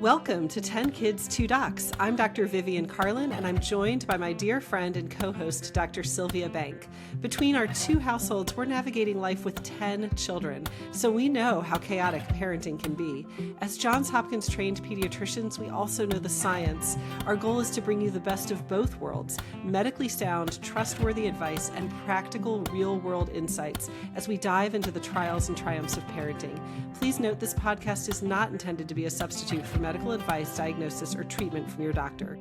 Welcome to 10 Kids, 2 Docs. I'm Dr. Vivian Carlin, and I'm joined by my dear friend and co-host, Dr. Sylvia Bank. Between our two households, we're navigating life with 10 children, so we know how chaotic parenting can be. As Johns Hopkins trained pediatricians, we also know the science. Our goal is to bring you the best of both worlds, medically sound, trustworthy advice, and practical, real-world insights as we dive into the trials and triumphs of parenting. Please note this podcast is not intended to be a substitute for medical advice, diagnosis, or treatment from your doctor.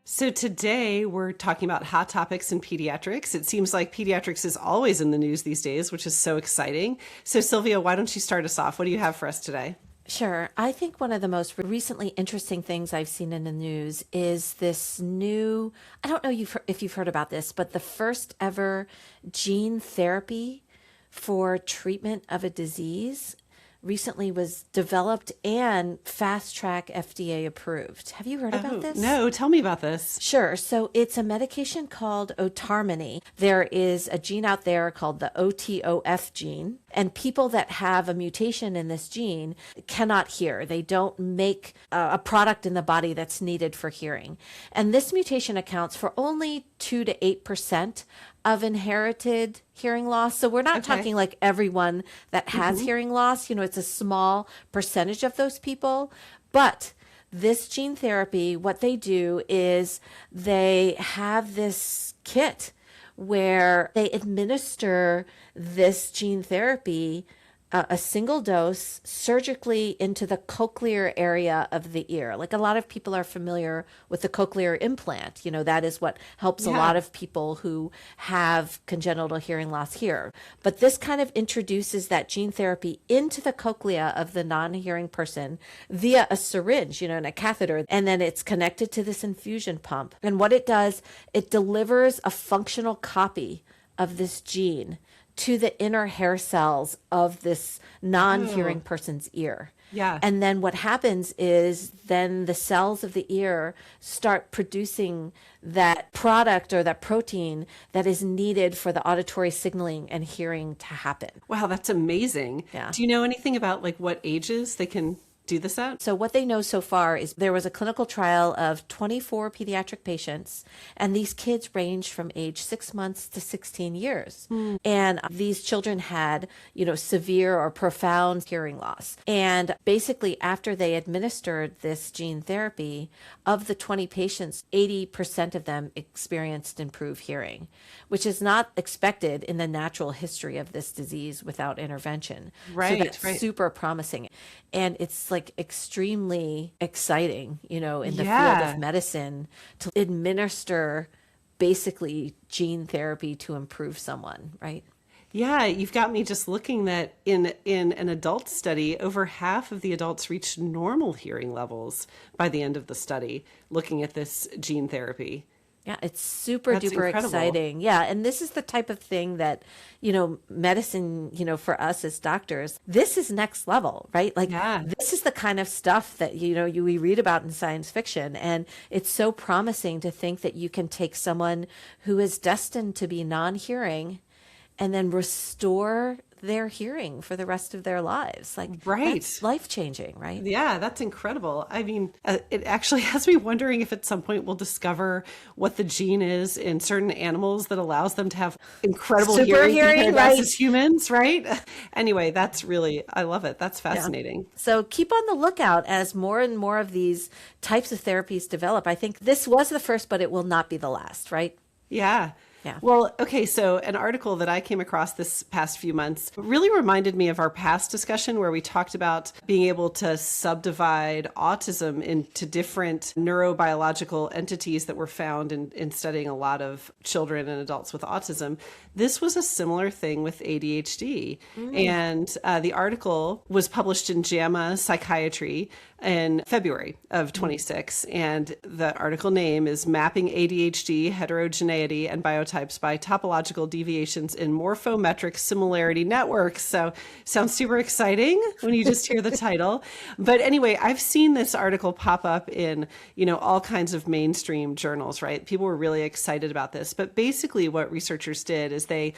So today we're talking about hot topics in pediatrics. It seems like pediatrics is always in the news these days, which is so exciting. So Sylvia, why don't you start us off? What do you have for us today? Sure. I think one of the most recently interesting things I've seen in the news is this new, I don't know if you've heard about this, but the first ever gene therapy for treatment of a disease recently was developed and fast-track FDA approved. Have you heard about this? No, tell me about this. Sure. So it's a medication called otarmeni. There is a gene out there called the OTOF gene, and people that have a mutation in this gene cannot hear. They don't make a product in the body that's needed for hearing. And this mutation accounts for only 2 to 8% of inherited hearing loss. So we're not talking like everyone that has hearing loss. You know, it's a small percentage of those people. But this gene therapy, what they do is they have this kit where they administer this gene therapy, a single dose surgically into the cochlear area of the ear. Like a lot of people are familiar with the cochlear implant. You know, that is what helps a lot of people who have congenital hearing loss hear. But this kind of introduces that gene therapy into the cochlea of the non-hearing person via a syringe, you know, and a catheter. And then it's connected to this infusion pump. And what it does, it delivers a functional copy of this gene to the inner hair cells of this non-hearing person's ear. Yeah. And then what happens is then the cells of the ear start producing that product or that protein that is needed for the auditory signaling and hearing to happen. Wow, that's amazing. Yeah. Do you know anything about like what ages they can do this at? So what they know so far is there was a clinical trial of 24 pediatric patients, and these kids ranged from age 6 months to 16 years. And these children had, you know, severe or profound hearing loss. And basically after they administered this gene therapy, of the 20 patients, 80% of them experienced improved hearing, which is not expected in the natural history of this disease without intervention. Right, so that's super promising. And it's like extremely exciting, you know, in the field of medicine to administer basically gene therapy to improve someone, right? Yeah, you've got me just looking that in an adult study, over half of the adults reached normal hearing levels by the end of the study, looking at this gene therapy. Yeah, it's super That's duper incredible. exciting. Yeah, and this is the type of thing that, you know, medicine, you know, for us as doctors, this is next level, right? Like this is the kind of stuff that, you know, we read about in science fiction. And it's so promising to think that you can take someone who is destined to be non-hearing and then restore their hearing for the rest of their lives. Like, that's life-changing, right? Yeah, that's incredible. I mean, it actually has me wondering if at some point we'll discover what the gene is in certain animals that allows them to have incredible hearing right? as humans, right? Anyway, that's really, I love it. That's fascinating. Yeah. So keep on the lookout as more and more of these types of therapies develop. I think this was the first, but it will not be the last, right? Yeah. Yeah. Well, okay, so an article that I came across this past few months really reminded me of our past discussion where we talked about being able to subdivide autism into different neurobiological entities that were found in studying a lot of children and adults with autism. This was a similar thing with ADHD. And the article was published in JAMA Psychiatry in February of 26. And the article name is Mapping ADHD, Heterogeneity, and Biotypes phenotypes by topological deviations in morphometric similarity networks. So sounds super exciting when you just hear the title. But anyway, I've seen this article pop up in, all kinds of mainstream journals, right? People were really excited about this. But basically what researchers did is they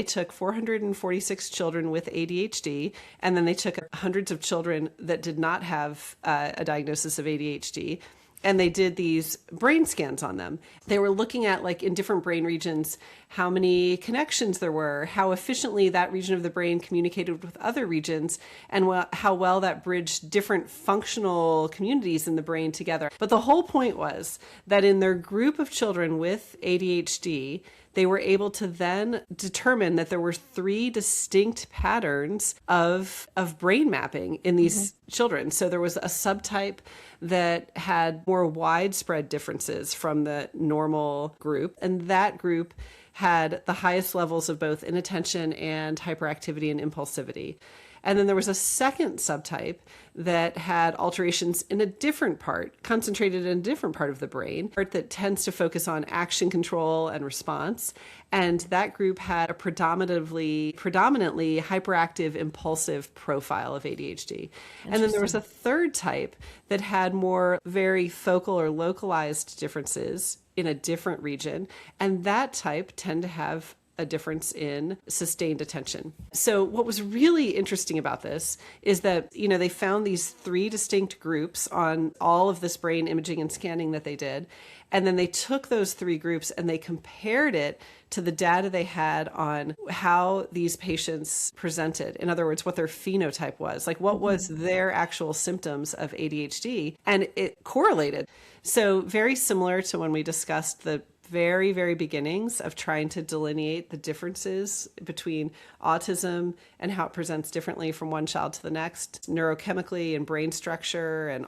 took 446 children with ADHD, and then they took hundreds of children that did not have a diagnosis of ADHD. And they did these brain scans on them. They were looking at, like, in different brain regions, how many connections there were, how efficiently that region of the brain communicated with other regions, and how well that bridged different functional communities in the brain together. But the whole point was that in their group of children with ADHD, they were able to then determine that there were 3 distinct patterns of brain mapping in these children. So there was a subtype that had more widespread differences from the normal group, and that group had the highest levels of both inattention and hyperactivity and impulsivity. And then there was a second subtype that had alterations in a different part, concentrated in a different part of the brain, part that tends to focus on action control and response. And that group had a predominantly hyperactive, impulsive profile of ADHD. And then there was a third type that had more very focal or localized differences in a different region. And that type tend to have a difference in sustained attention. So what was really interesting about this is that, they found these 3 distinct groups on all of this brain imaging and scanning that they did. And then they took those 3 groups and they compared it to the data they had on how these patients presented. In other words, what their phenotype was, like what was their actual symptoms of ADHD, and it correlated. So very similar to when we discussed the very, very beginnings of trying to delineate the differences between autism and how it presents differently from one child to the next, neurochemically and brain structure and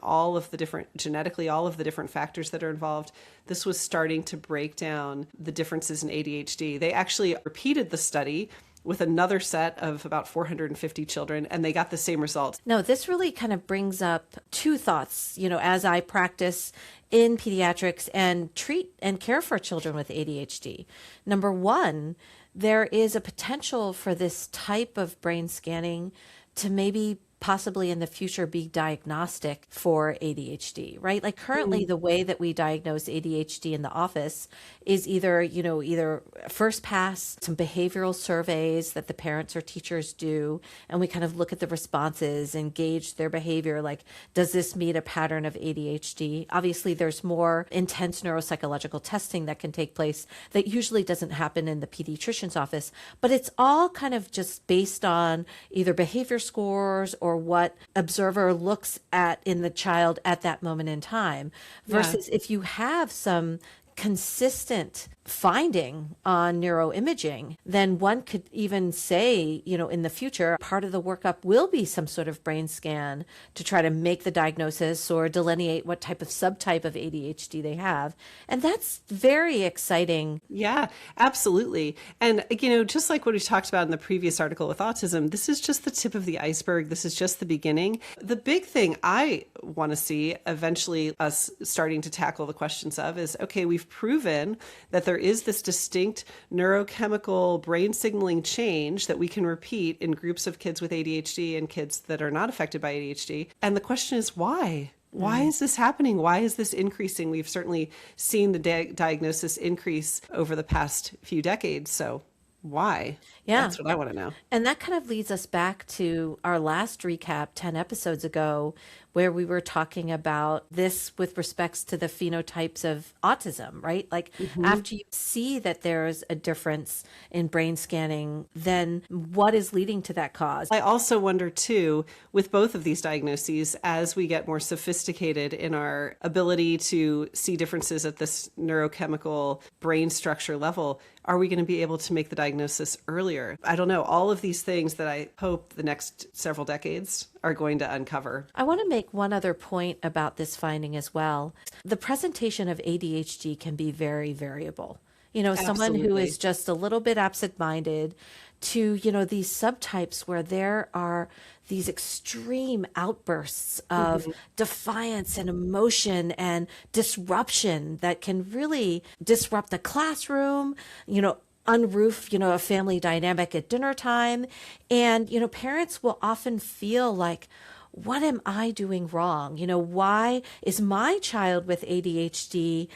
genetically, all of the different factors that are involved. This was starting to break down the differences in ADHD. They actually repeated the study with another set of about 450 children, and they got the same results. No, this really kind of brings up 2 thoughts, as I practice in pediatrics and treat and care for children with ADHD. Number 1, there is a potential for this type of brain scanning to maybe possibly in the future be diagnostic for ADHD, right? Like currently the way that we diagnose ADHD in the office is either first pass, some behavioral surveys that the parents or teachers do, and we kind of look at the responses and gauge their behavior. Like, does this meet a pattern of ADHD? Obviously, there's more intense neuropsychological testing that can take place that usually doesn't happen in the pediatrician's office, but it's all kind of just based on either behavior scores or what observer looks at in the child at that moment in time, versus if you have some consistent finding on neuroimaging, then one could even say, in the future, part of the workup will be some sort of brain scan to try to make the diagnosis or delineate what type of subtype of ADHD they have. And that's very exciting. Yeah, absolutely. And, just like what we talked about in the previous article with autism, this is just the tip of the iceberg. This is just the beginning. The big thing I want to see eventually us starting to tackle the questions of is, okay, we've proven that there is this distinct neurochemical brain signaling change that we can repeat in groups of kids with ADHD and kids that are not affected by ADHD. And the question is, why? Why is this happening? Why is this increasing? We've certainly seen the diagnosis increase over the past few decades. So why? Yeah. That's what I want to know. And that kind of leads us back to our last recap 10 episodes ago, where we were talking about this with respects to the phenotypes of autism, right? Like after you see that there's a difference in brain scanning, then what is leading to that cause? I also wonder too, with both of these diagnoses, as we get more sophisticated in our ability to see differences at this neurochemical brain structure level, are we going to be able to make the diagnosis earlier? I don't know. All of these things that I hope the next several decades are going to uncover. I want to make one other point about this finding as well. The presentation of ADHD can be very variable. Someone who Absolutely. is just a little bit absent-minded to, these subtypes where there are these extreme outbursts of defiance and emotion and disruption that can really disrupt the classroom, unroof, a family dynamic at dinner time. And, parents will often feel like, what am I doing wrong? Why is my child with ADHD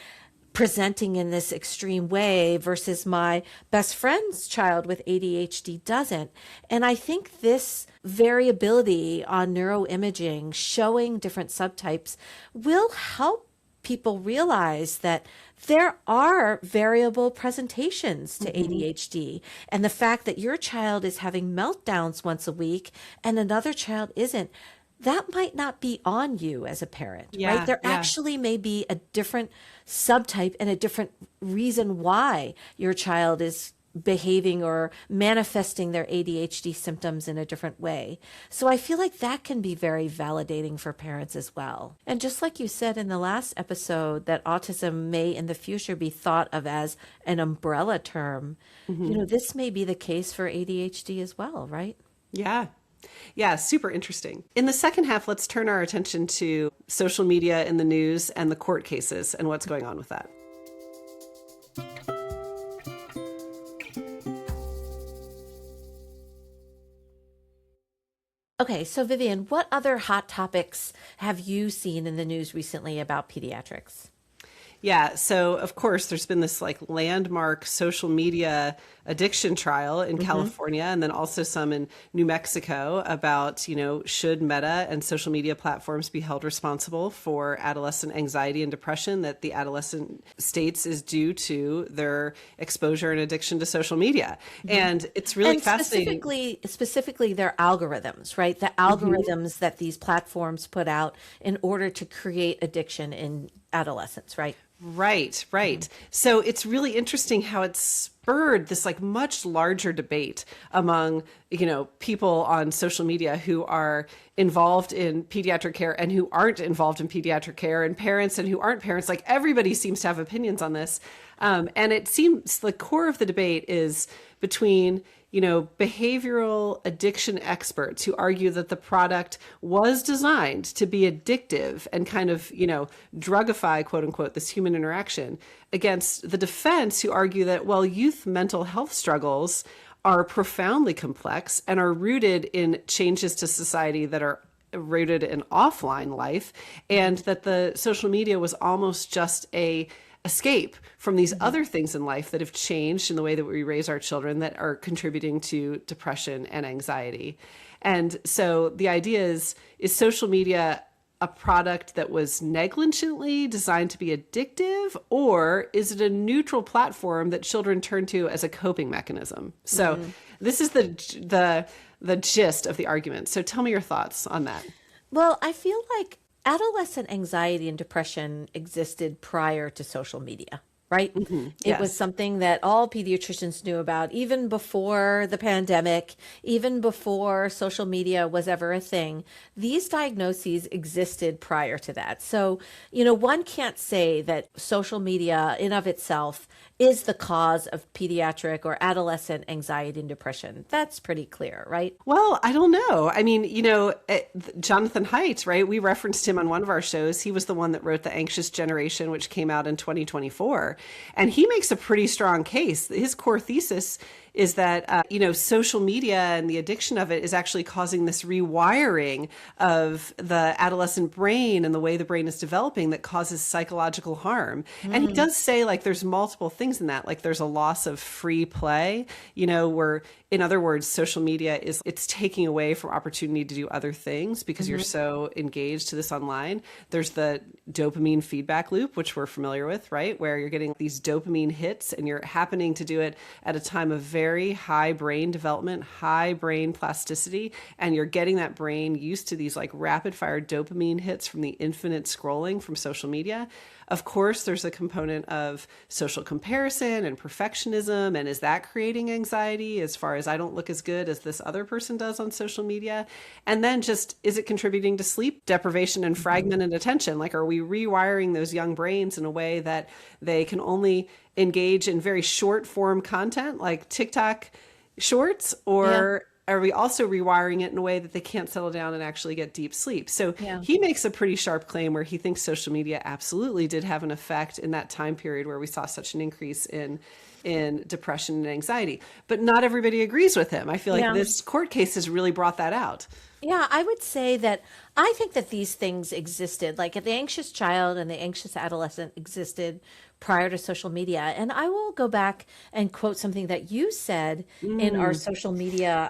presenting in this extreme way versus my best friend's child with ADHD doesn't? And I think this variability on neuroimaging showing different subtypes will help people realize that there are variable presentations to ADHD. And the fact that your child is having meltdowns once a week and another child isn't, that might not be on you as a parent, right? There actually may be a different subtype and a different reason why your child is behaving or manifesting their ADHD symptoms in a different way. So I feel like that can be very validating for parents as well. And just like you said in the last episode, that autism may in the future be thought of as an umbrella term, this may be the case for ADHD as well, right? Yeah. Yeah, super interesting. In the second half, let's turn our attention to social media in the news and the court cases and what's going on with that. Okay, so Vivian, what other hot topics have you seen in the news recently about pediatrics? Yeah, so of course, there's been this like landmark social media addiction trial in California, and then also some in New Mexico about, should Meta and social media platforms be held responsible for adolescent anxiety and depression that the adolescent states is due to their exposure and addiction to social media. And it's really fascinating. Specifically their algorithms, right? The algorithms that these platforms put out in order to create addiction in adolescents, right? Right. So it's really interesting how it's spurred this like much larger debate among, people on social media who are involved in pediatric care and who aren't involved in pediatric care, and parents and who aren't parents. Like everybody seems to have opinions on this. And it seems the core of the debate is between behavioral addiction experts who argue that the product was designed to be addictive and kind of, drugify, quote unquote, this human interaction, against the defense who argue that, well, youth mental health struggles are profoundly complex and are rooted in changes to society that are rooted in offline life, and that the social media was almost just a escape from these other things in life that have changed in the way that we raise our children that are contributing to depression and anxiety. And so the idea is social media a product that was negligently designed to be addictive, or is it a neutral platform that children turn to as a coping mechanism? So this is the gist of the argument. So tell me your thoughts on that. Well, I feel like adolescent anxiety and depression existed prior to social media, right? It was something that all pediatricians knew about, even before the pandemic, even before social media was ever a thing. These diagnoses existed prior to that. So, one can't say that social media in of itself is the cause of pediatric or adolescent anxiety and depression. That's pretty clear, right? Well, I don't know. I mean, Jonathan Haidt, right? We referenced him on one of our shows. He was the one that wrote The Anxious Generation, which came out in 2024. And he makes a pretty strong case. His core thesis is that, social media and the addiction of it is actually causing this rewiring of the adolescent brain and the way the brain is developing that causes psychological harm. And he does say, like, there's multiple things in that. Like, there's a loss of free play, where, in other words, social media it's taking away from opportunity to do other things because you're so engaged to this online. There's the dopamine feedback loop, which we're familiar with, right? Where you're getting these dopamine hits and you're happening to do it at a time of very high brain development, high brain plasticity, and you're getting that brain used to these like rapid fire dopamine hits from the infinite scrolling from social media. Of course, there's a component of social comparison and perfectionism. And is that creating anxiety as far as I don't look as good as this other person does on social media? And then just, is it contributing to sleep deprivation and fragmented attention? Like, are we rewiring those young brains in a way that they can only engage in very short form content like TikTok shorts, or are we also rewiring it in a way that they can't settle down and actually get deep sleep? So he makes a pretty sharp claim where he thinks social media absolutely did have an effect in that time period where we saw such an increase in depression and anxiety. But not everybody agrees with him. I feel like this court case has really brought that out. Yeah, I would say that I think that these things existed, like the anxious child and the anxious adolescent existed prior to social media. And I will go back and quote something that you said in our social media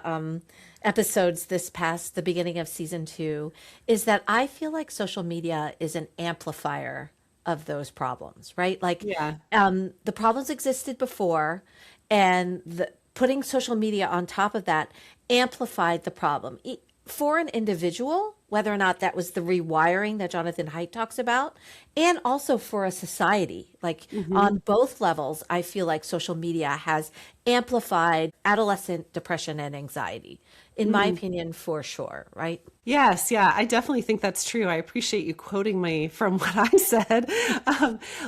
episodes the beginning of season 2, is that I feel like social media is an amplifier of those problems, right? Like the problems existed before, and putting social media on top of that amplified the problem. For an individual, whether or not that was the rewiring that Jonathan Haidt talks about, and also for a society, like on both levels, I feel like social media has amplified adolescent depression and anxiety, in my opinion, for sure, right? Yes, yeah, I definitely think that's true. I appreciate you quoting me from what I said.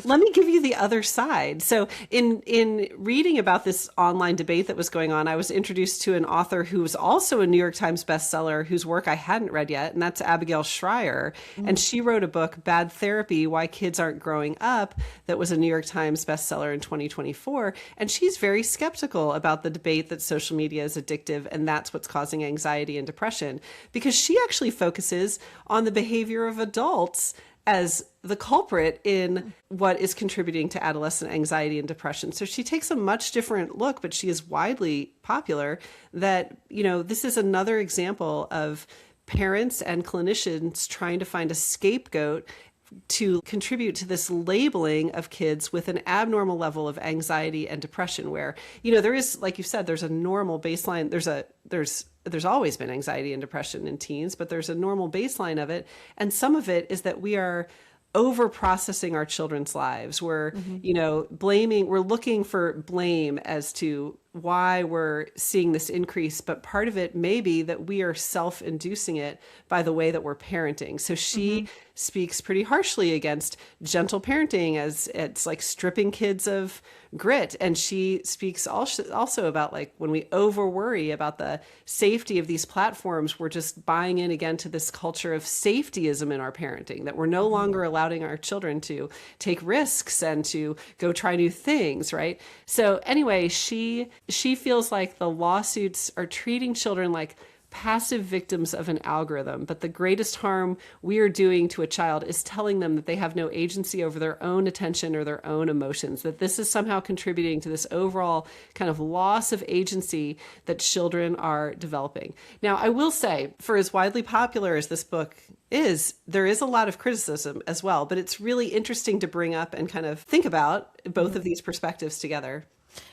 Let me give you the other side. So in reading about this online debate that was going on, I was introduced to an author who was also a New York Times bestseller, whose work I hadn't read yet, and that's Abigail Shrier. And she wrote a book, Bad Therapy, Why Kids Aren't Growing Up, that was a New York Times bestseller in 2024. And she's very skeptical about the debate that social media is addictive and that's what's causing anxiety and depression, because she actually focuses on the behavior of adults as the culprit in what is contributing to adolescent anxiety and depression. So she takes a much different look, but she is widely popular that, this is another example of parents and clinicians trying to find a scapegoat to contribute to this labeling of kids with an abnormal level of anxiety and depression, where, there is, like you said, there's a normal baseline. There's always been anxiety and depression in teens, but there's a normal baseline of it. And some of it is that we are over processing our children's lives. We're, we're looking for blame as to why we're seeing this increase. But part of it may be that we are self-inducing it by the way that we're parenting. So she speaks pretty harshly against gentle parenting as it's like stripping kids of grit. And she speaks also about like when we over worry about the safety of these platforms, we're just buying in again to this culture of safetyism in our parenting, that we're no longer allowing our children to take risks and to go try new things, right? So anyway, she feels like the lawsuits are treating children like passive victims of an algorithm, but the greatest harm we are doing to a child is telling them that they have no agency over their own attention or their own emotions, that this is somehow contributing to this overall kind of loss of agency that children are developing. Now, I will say, for as widely popular as this book is, there is a lot of criticism as well, but it's really interesting to bring up and kind of think about both of these perspectives together.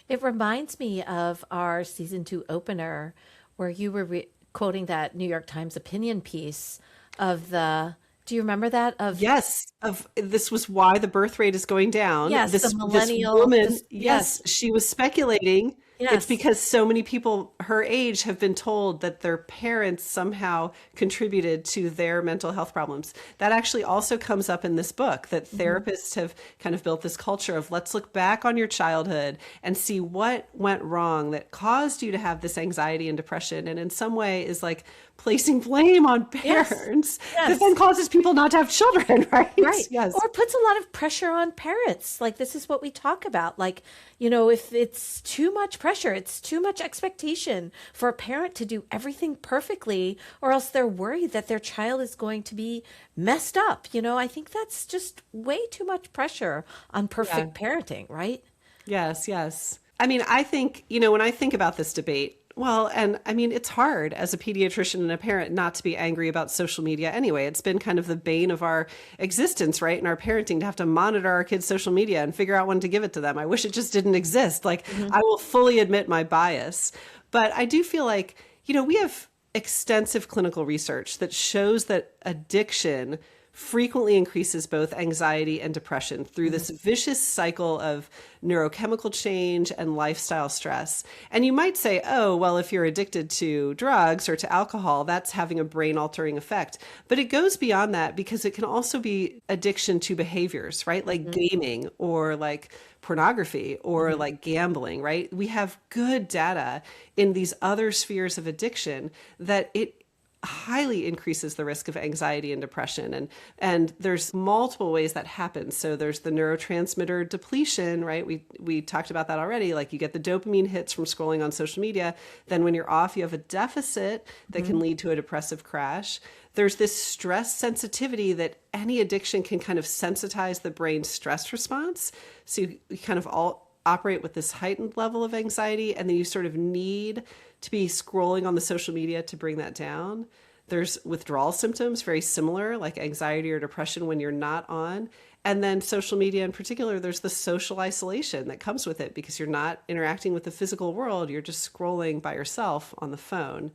It reminds me of our season 2 opener where you were quoting that New York Times opinion piece of do you remember that? Yes, this was why the birth rate is going down. Yes, this millennial woman, yes, she was speculating. Yes. It's because so many people her age have been told that their parents somehow contributed to their mental health problems. That actually also comes up in this book, that therapists have kind of built this culture of let's look back on your childhood and see what went wrong that caused you to have this anxiety and depression. And in some way is like placing blame on parents that then causes people not to have children, right? Right. Yes. Or puts a lot of pressure on parents. Like this is what we talk about. Like, if it's too much pressure, it's too much expectation for a parent to do everything perfectly, or else they're worried that their child is going to be messed up. I think that's just way too much pressure on perfect parenting, right? Yes, yes. I mean, I think, when I think about this debate, well, and I mean, it's hard as a pediatrician and a parent not to be angry about social media anyway. It's been kind of the bane of our existence, right? In our parenting, to have to monitor our kids' social media and figure out when to give it to them. I wish it just didn't exist. Like, I will fully admit my bias. But I do feel like, we have extensive clinical research that shows that addiction frequently increases both anxiety and depression through this vicious cycle of neurochemical change and lifestyle stress. And you might say, oh, well, if you're addicted to drugs or to alcohol, that's having a brain altering effect. But it goes beyond that because it can also be addiction to behaviors, right? Like gaming or like pornography or like gambling, right? We have good data in these other spheres of addiction that it highly increases the risk of anxiety and depression. And there's multiple ways that happens. So there's the neurotransmitter depletion, right? We talked about that already. Like you get the dopamine hits from scrolling on social media. Then when you're off, you have a deficit that can lead to a depressive crash. There's this stress sensitivity that any addiction can kind of sensitize the brain's stress response. So you kind of all operate with this heightened level of anxiety, and then you sort of need to be scrolling on the social media to bring that down. There's withdrawal symptoms, very similar, like anxiety or depression when you're not on. And then social media in particular, there's the social isolation that comes with it because you're not interacting with the physical world. You're just scrolling by yourself on the phone.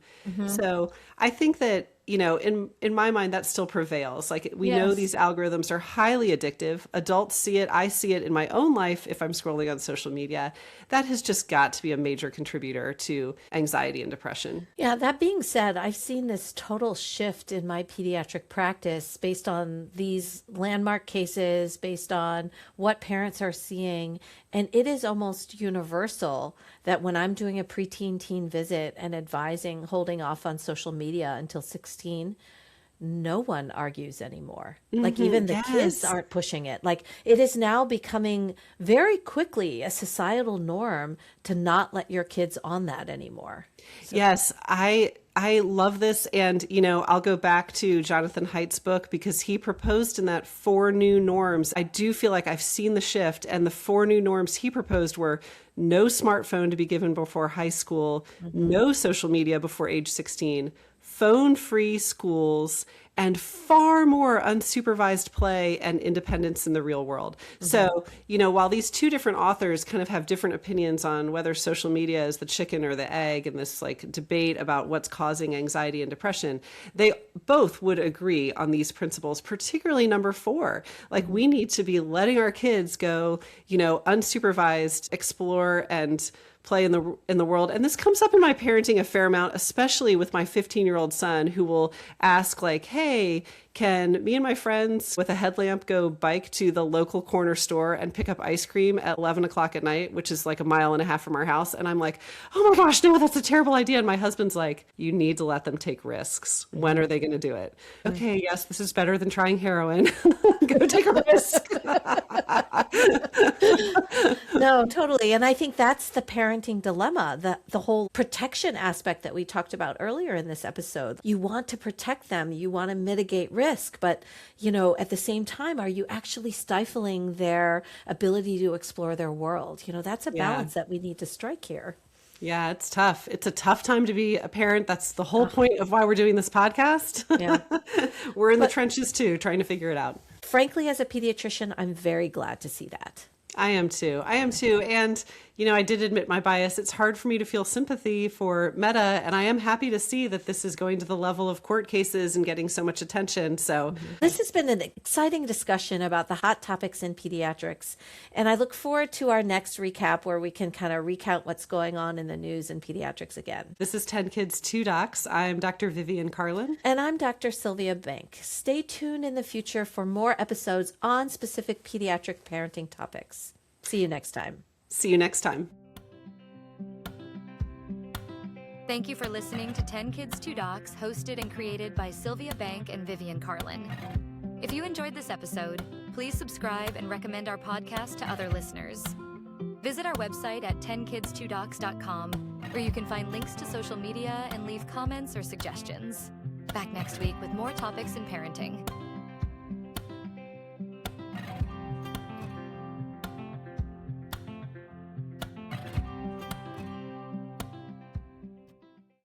So I think that, you know, in my mind, that still prevails. Like we know these algorithms are highly addictive. Adults see it. I see it in my own life if I'm scrolling on social media. That has just got to be a major contributor to anxiety and depression. Yeah, that being said, I've seen this total shift in my pediatric practice based on these landmark cases, based on what parents are seeing. And it is almost universal that when I'm doing a preteen teen visit and advising holding off on social media until 16, no one argues anymore. Like even the kids aren't pushing it. Like it is now becoming very quickly a societal norm to not let your kids on that anymore. So. Yes, I love this. And, you know, I'll go back to Jonathan Haidt's book because he proposed in that 4 new norms. I do feel like I've seen the shift, and the 4 new norms he proposed were no smartphone to be given before high school, no social media before age 16, phone-free schools, and far more unsupervised play and independence in the real world. So, you know, while these two different authors kind of have different opinions on whether social media is the chicken or the egg in this like debate about what's causing anxiety and depression, they both would agree on these principles, particularly number 4. Like we need to be letting our kids go, you know, unsupervised, explore and play in the world. And this comes up in my parenting a fair amount, especially with my 15-year-old son who will ask like, hey, can me and my friends with a headlamp go bike to the local corner store and pick up ice cream at 11 o'clock at night, which is like a mile and a half from our house? And I'm like, oh my gosh, no, that's a terrible idea. And my husband's like, you need to let them take risks. When are they going to do it? Okay, yes, this is better than trying heroin. Go take a risk. No, totally. And I think that's the parenting dilemma, the whole protection aspect that we talked about earlier in this episode. You want to protect them. You want to mitigate risk. But, you know, at the same time, are you actually stifling their ability to explore their world? You know, that's a balance that we need to strike here. Yeah, it's tough. It's a tough time to be a parent. That's the whole point of why we're doing this podcast. Yeah. We're in the trenches too, trying to figure it out. Frankly, as a pediatrician, I'm very glad to see that. I am too. And, you know, I did admit my bias. It's hard for me to feel sympathy for Meta, and I am happy to see that this is going to the level of court cases and getting so much attention. So this has been an exciting discussion about the hot topics in pediatrics, and I look forward to our next recap where we can kind of recount what's going on in the news in pediatrics again. This is 10 Kids, 2 Docs. I'm Dr. Vivian Carlin. And I'm Dr. Sylvia Bank. Stay tuned in the future for more episodes on specific pediatric parenting topics. See you next time. See you next time. Thank you for listening to 10 Kids, 2 Docs, hosted and created by Sylvia Bank and Vivian Carlin. If you enjoyed this episode, please subscribe and recommend our podcast to other listeners. Visit our website at 10kids2docs.com, where you can find links to social media and leave comments or suggestions. Back next week with more topics in parenting.